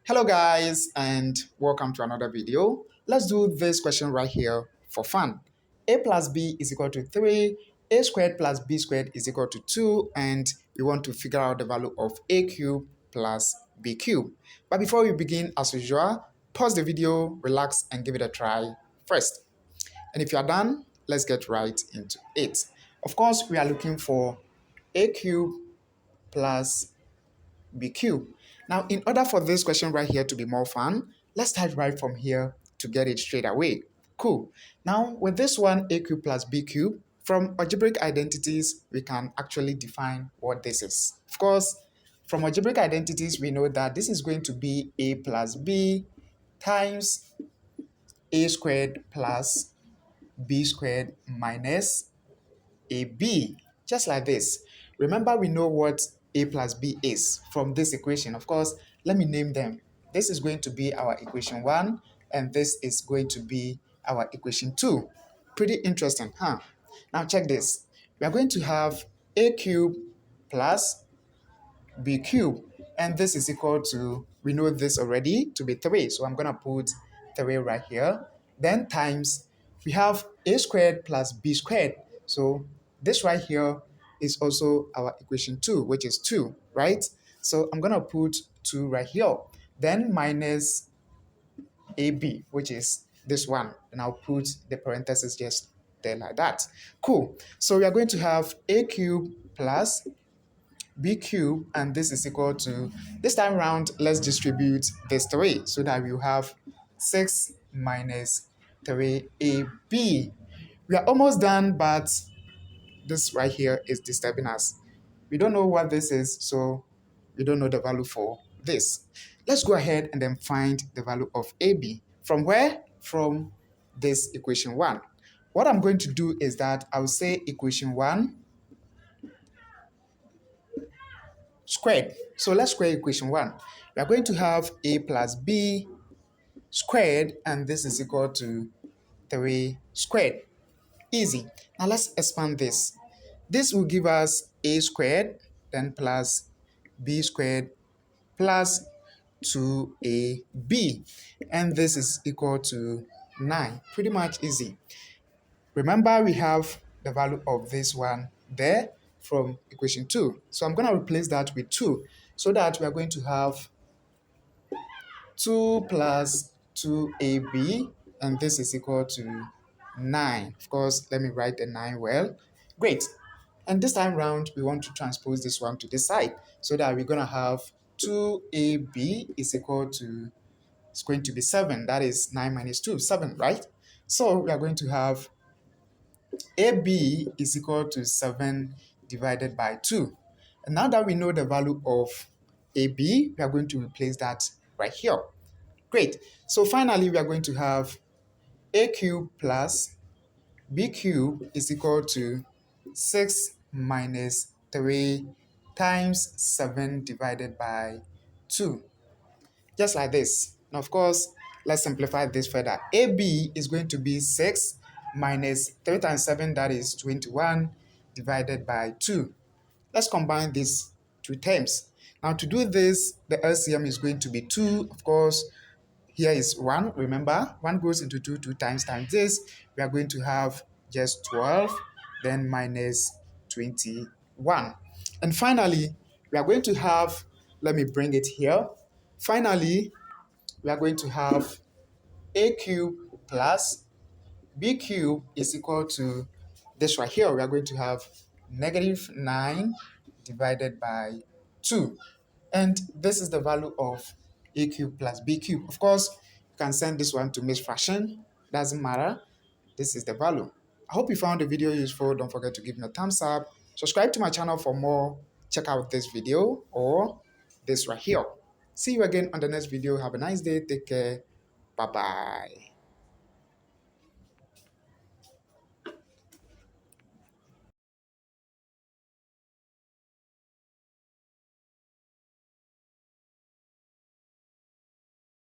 Hello guys and welcome to another video. Let's do this question right here for fun. A plus b is equal to 3, a squared plus b squared is equal to 2, and we want to figure out the value of a cube plus b cube. But before we begin, as usual, pause the video, relax and give it a try first. And if you are done, let's get right into it. Of course, we are looking for a cube plus b cubed. Now, in order for this question right here to be more fun, let's start right from here to get it straight away. Cool. Now, with this one, a cube plus b cube, from algebraic identities, we can actually define what this is. Of course, from algebraic identities, we know that this is going to be a plus b times a squared plus b squared minus AB, just like this. Remember, we know what A plus B is from this equation. Of course, let me name them. This is going to be our equation 1, and this is going to be our equation 2. Pretty interesting, huh? Now check this. We are going to have A cube plus b cube, and this is equal to, we know this already, to be 3. So I'm going to put 3 right here. Then times, we have a squared plus b squared. So this right here is also our equation 2, which is 2, right? So I'm going to put 2 right here. Then minus ab, which is this one. And I'll put the parentheses just there like that. Cool. So we are going to have a cube plus b cube, and this is equal to, this time around, let's distribute this 3 so that we'll have 6 minus 3ab. We are almost done, but this right here is disturbing us. We don't know what this is, so we don't know the value for this. Let's go ahead and then find the value of ab. From where? From this equation 1. What I'm going to do is that I'll say equation 1 squared. So let's square equation 1. We are going to have a plus b squared, and this is equal to 3 squared. Easy. Now let's expand this. This will give us a squared, then plus b squared plus 2ab. And this is equal to 9. Pretty much easy. Remember, we have the value of this one there from equation 2. So I'm going to replace that with 2 so that we are going to have 2 plus 2ab, and this is equal to 9. Of course, let me write the 9 well. Great. And this time round, we want to transpose this one to this side so that we're going to have 2ab is equal to, it's going to be 7. That is 9 minus 2, 7, right? So we are going to have AB is equal to 7 divided by 2. And now that we know the value of AB, we are going to replace that right here. Great. So finally, we are going to have A cube plus B cube is equal to 6 minus 3 times 7 divided by 2. Just like this. Now, of course, let's simplify this further. AB is going to be 6 minus 3 times 7, that is 21, divided by 2. Let's combine these two terms. Now, to do this, the LCM is going to be 2. Of course, here is 1. Remember, 1 goes into 2, 2 times this. We are going to have just 12, then minus 21. And finally, we are going to have, let me bring it here. Finally, we are going to have a cube plus b cube is equal to this right here. We are going to have negative 9 divided by 2. And this is the value of a cube plus b cube. Of course, you can send this one to Miss Fraction. Doesn't matter. This is the value. I hope you found the video useful. Don't forget to give me a thumbs up. Subscribe to my channel for more. Check out this video or this right here. See you again on the next video. Have a nice day. Take care. Bye-bye.